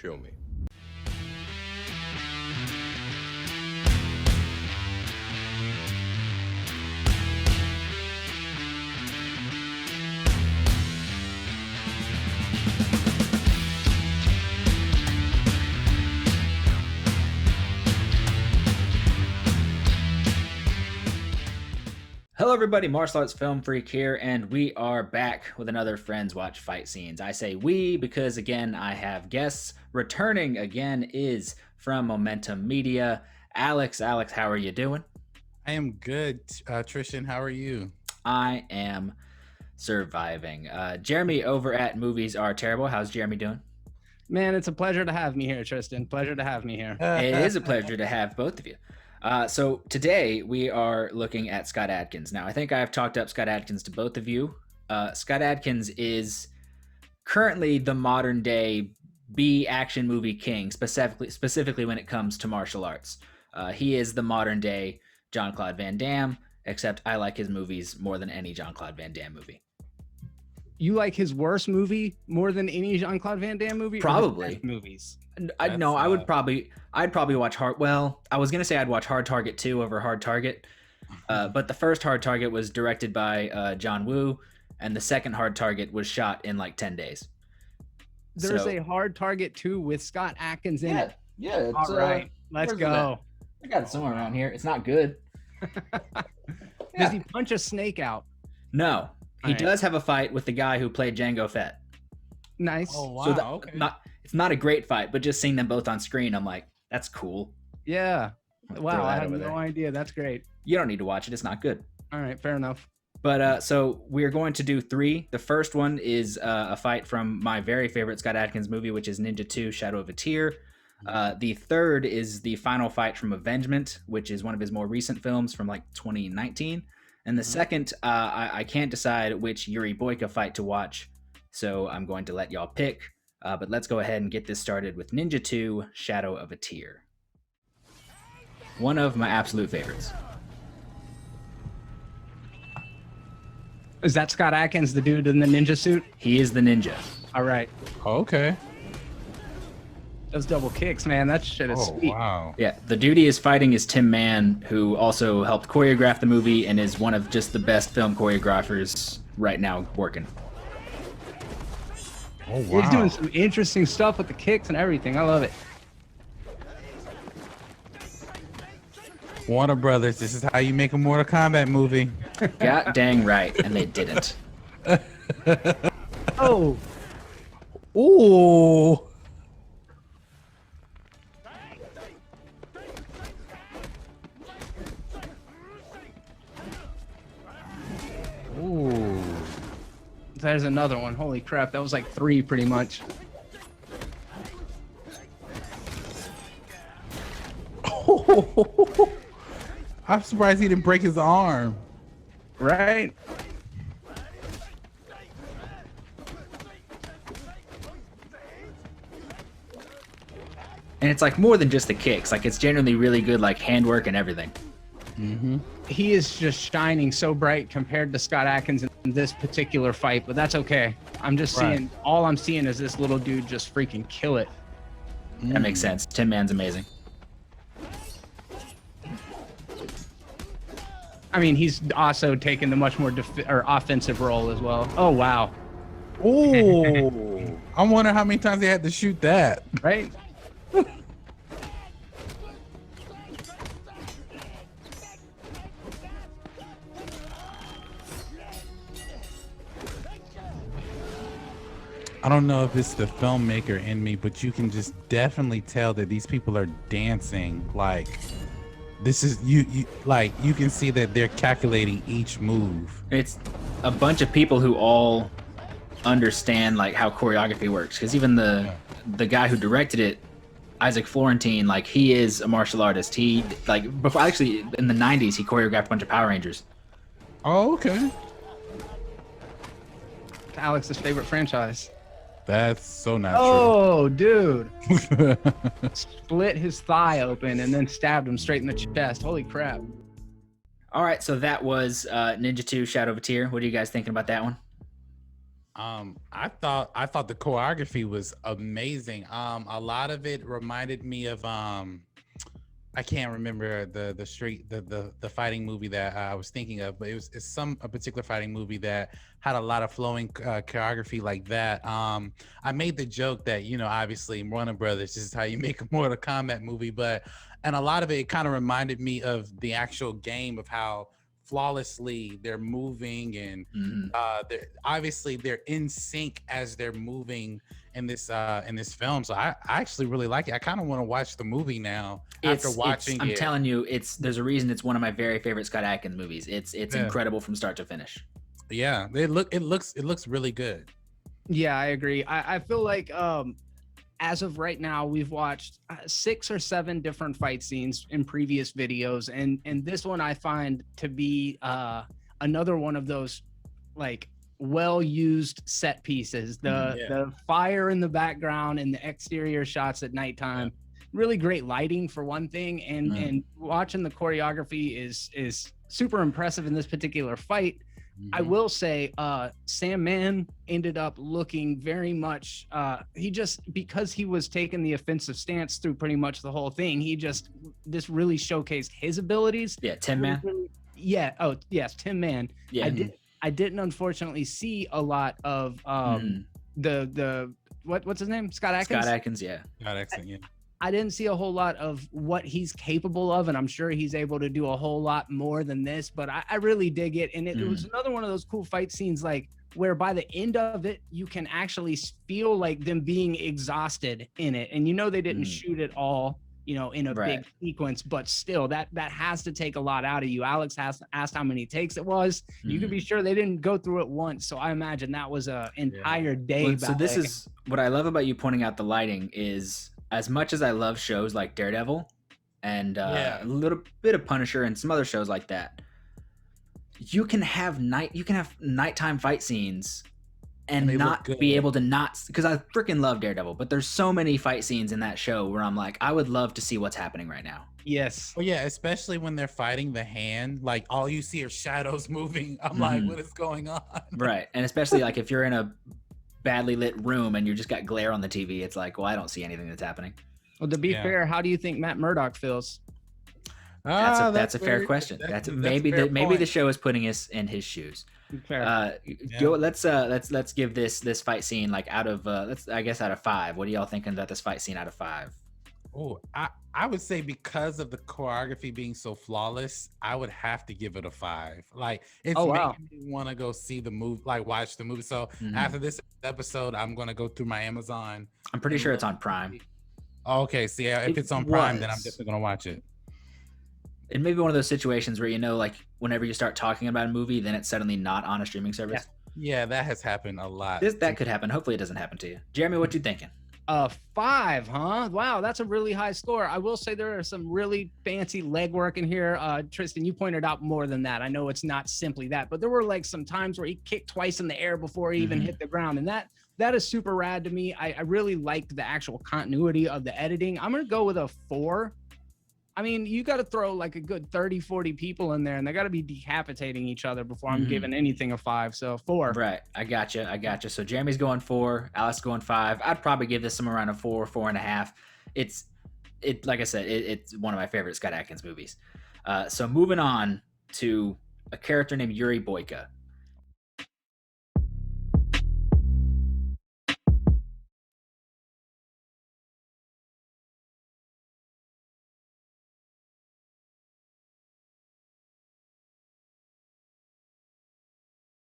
kill me. Hello, everybody. Martial Arts Film Freak here, and we are back with another Friends Watch Fight Scenes. I say we because, again, I have guests. Returning again is from Momentum Media, Alex. Alex, how are you doing? I am good, Tristan. How are you? I am surviving. Jeremy over at Movies Are Terrible. How's Jeremy doing? Man, it's a pleasure to have me here, Tristan. Pleasure to have me here. It is a pleasure to have both of you. So today we are looking at Scott Adkins. Now, I think I've talked up Scott Adkins to both of you. Scott Adkins is currently the modern day B action movie king, specifically when it comes to martial arts. He is the modern day Jean-Claude Van Damme, except I like his movies more than any Jean-Claude Van Damme movie. You like his worst movie more than any Jean-Claude Van Damme movie? Probably. Movies. I'd probably watch Hard. Well, I was gonna say I'd watch Hard Target 2 over Hard Target, but the first Hard Target was directed by John Woo, and the second Hard Target was shot in like 10 days. There's a Hard Target 2 with Scott Adkins in it. Yeah. It's, all right, let's go. I got it somewhere around here. It's not good. Does he punch a snake out? No, he does have a fight with the guy who played Jango Fett. Nice. Oh wow. So Okay. It's not a great fight, but just seeing them both on screen, I'm like, that's cool. Yeah. Wow, I had no idea. That's great. You don't need to watch it. It's not good. All right, fair enough. But so we're going to do 3. The first one is a fight from my very favorite Scott Adkins movie, which is Ninja 2: Shadow of a Tear. The third is the final fight from Avengement, which is one of his more recent films from like 2019. And the second, I can't decide which Yuri Boyka fight to watch, so I'm going to let y'all pick. But let's go ahead and get this started with Ninja 2: Shadow of a Tear. One of my absolute favorites. Is that Scott Adkins, the dude in the ninja suit? He is the ninja. All right. Okay. Those double kicks, man. That shit is sweet. Wow. Yeah, the dude he is fighting is Tim Mann, who also helped choreograph the movie and is one of just the best film choreographers right now working. Oh wow. He's doing some interesting stuff with the kicks and everything. I love it. Warner Brothers, this is how you make a Mortal Kombat movie. God dang right, and they didn't. Oh. Ooh. Ooh. There's another one. Holy crap. That was like 3 pretty much. I'm surprised he didn't break his arm. Right? And it's like more than just the kicks. Like it's genuinely really good, like handwork and everything. Mm-hmm. He is just shining so bright compared to Scott Adkins in this particular fight, but that's okay. I'm just seeing, all I'm seeing is this little dude just freaking kill it. That makes sense. Tim Mann's amazing. I mean, he's also taken the much more offensive role as well. Oh, wow. Ooh. I wonder how many times they had to shoot that. Right? I don't know if it's the filmmaker in me, but you can just definitely tell that these people are dancing. Like, this is you like you can see that they're calculating each move. It's a bunch of people who all understand like how choreography works, because even the guy who directed it, Isaac Florentine, like he is a martial artist. He like before actually in the 90s he choreographed a bunch of Power Rangers. Oh, okay. Alex's favorite franchise. That's so natural. Oh, dude. Split his thigh open and then stabbed him straight in the chest. Holy crap. All right, so that was Ninja 2: Shadow of a Tear. What are you guys thinking about that one? I thought the choreography was amazing. A lot of it reminded me of I can't remember the fighting movie that I was thinking of, but it's a particular fighting movie that had a lot of flowing choreography like that. I made the joke that, you know, obviously Warner Brothers, this is how you make a Mortal Kombat movie, and a lot of it kind of reminded me of the actual game, of how flawlessly they're moving, and Mhm. they're in sync as they're moving in this film. So I actually really like it. I kind of want to watch the movie now after watching I'm it. telling you, there's a reason it's one of my very favorite Scott Adkins movies. It's Yeah. incredible from start to finish. Yeah, it looks really good. Yeah, I agree. I feel like as of right now, we've watched 6 or 7 different fight scenes in previous videos, and this one I find to be another one of those like well used set pieces. The fire in the background and the exterior shots at nighttime. Really great lighting for one thing, and watching the choreography is super impressive in this particular fight. I will say Sam Mann ended up looking very much he just, because he was taking the offensive stance through pretty much the whole thing, this really showcased his abilities. Yeah, Tin Man. Yeah, oh yes, Tin Man. Yeah. I didn't unfortunately see a lot of the what's his name? Scott Adkins? Scott Adkins, yeah. Not excellent, yeah. I didn't see a whole lot of what he's capable of, and I'm sure he's able to do a whole lot more than this, but I really dig it. And it was another one of those cool fight scenes, like where by the end of it, you can actually feel like them being exhausted in it. And you know they didn't shoot it all, you know, in a big sequence, but still that has to take a lot out of you. Alex asked how many takes it was. You can be sure they didn't go through it once. So I imagine that was an entire day. Well, so this is what I love about you pointing out the lighting is, as much as I love shows like Daredevil and a little bit of Punisher and some other shows like that, you can have nighttime fight scenes and not be able to not, because I freaking love Daredevil, but there's so many fight scenes in that show where I'm like, I would love to see what's happening right now. Yes. Oh yeah, especially when they're fighting the hand, like all you see are shadows moving. I'm like, what is going on? Right. And especially like if you're in a badly lit room and you just got glare on the TV, it's like, well, I don't see anything that's happening. Well, to be fair, how do you think Matt Murdock feels? That's a fair question. Maybe the show is putting us in his shoes. Fair. Let's give this fight scene like out of out of 5. What are y'all thinking about this fight scene out of 5? Oh, I would say because of the choreography being so flawless, I would have to give it a 5. Like it's making me want to go see the movie, like watch the movie. So after this episode, I'm gonna go through my Amazon. I'm pretty sure it's on Prime. Okay, see, if it's on Prime, then I'm definitely gonna watch it. It may be one of those situations where, you know, like whenever you start talking about a movie, then it's suddenly not on a streaming service. Yeah, that has happened a lot. That could happen. Hopefully it doesn't happen to you. Jeremy, what you thinking? 5, huh? Wow, that's a really high score. I will say there are some really fancy legwork in here. Tristan, you pointed out more than that. I know it's not simply that, but there were like some times where he kicked twice in the air before he even hit the ground. And that is super rad to me. I really liked the actual continuity of the editing. I'm going to go with a 4. I mean, you got to throw like a good 30, 40 people in there, and they got to be decapitating each other before I'm giving anything a 5. So 4. Right. I gotcha. So Jeremy's going 4, Alex going 5. I'd probably give this somewhere around a 4, 4.5. Like I said, it's one of my favorite Scott Adkins movies. So moving on to a character named Yuri Boyka.